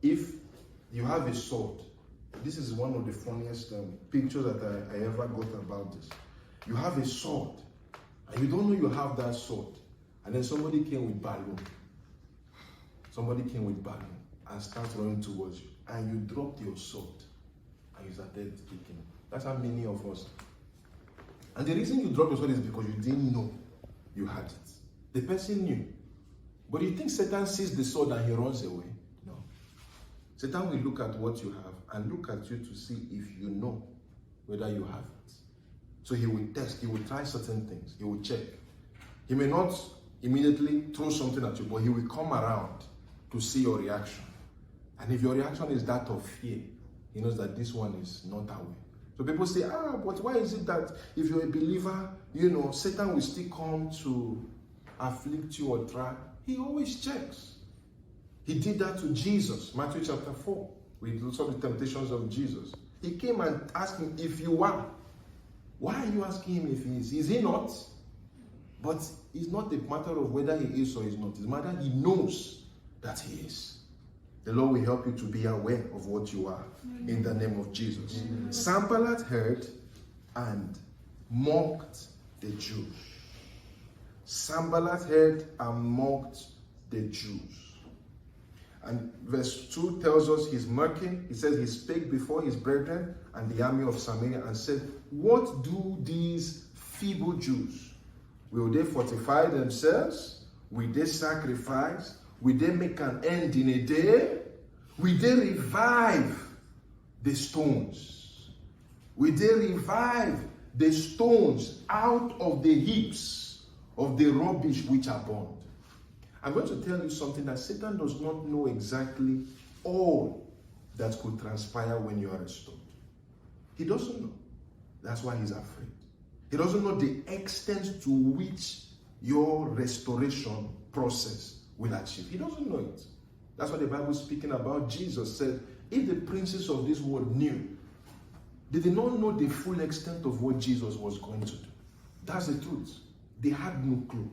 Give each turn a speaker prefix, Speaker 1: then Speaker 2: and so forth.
Speaker 1: if you have a sword, this is one of the funniest pictures that I ever got about this. You have a sword, and you don't know you have that sword, and then somebody came with balloon. Somebody came with balloon and started running towards you, and you dropped your sword, and you started kicking. That's how many of us. And the reason you dropped your sword is because you didn't know you had it. The person knew. But you think Satan sees the sword and he runs away? No. Satan will look at what you have and look at you to see if you know whether you have it. So he will test, he will try certain things, he will check. He may not immediately throw something at you, but he will come around to see your reaction. And if your reaction is that of fear, he knows that this one is not that way. So people say, but why is it that if you're a believer, Satan will still come to afflict you or try? He always checks. He did that to Jesus, Matthew chapter 4. We saw the temptations of Jesus. He came and asked him, if you are. Why are you asking him if he is? Is he not? But it's not a matter of whether he is or is not. It's a matter he knows that he is. The Lord will help you to be aware of what you are in the name of Jesus. Sanballat heard and mocked the Jews. Sanballat heard and mocked the Jews. And verse 2 tells us he's mocking. He says he spake before his brethren and the army of Samaria and said, what do these feeble Jews? Will they fortify themselves? Will they sacrifice? Will they make an end in a day? Will they revive the stones? Will they revive the stones out of the heaps of the rubbish which are burned? I'm going to tell you something that Satan does not know exactly all that could transpire when you are restored. He doesn't know. That's why he's afraid. He doesn't know the extent to which your restoration process will achieve. He doesn't know it. That's what the Bible is speaking about. Jesus said, if the princes of this world knew, they did not know the full extent of what Jesus was going to do. That's the truth. They had no clue.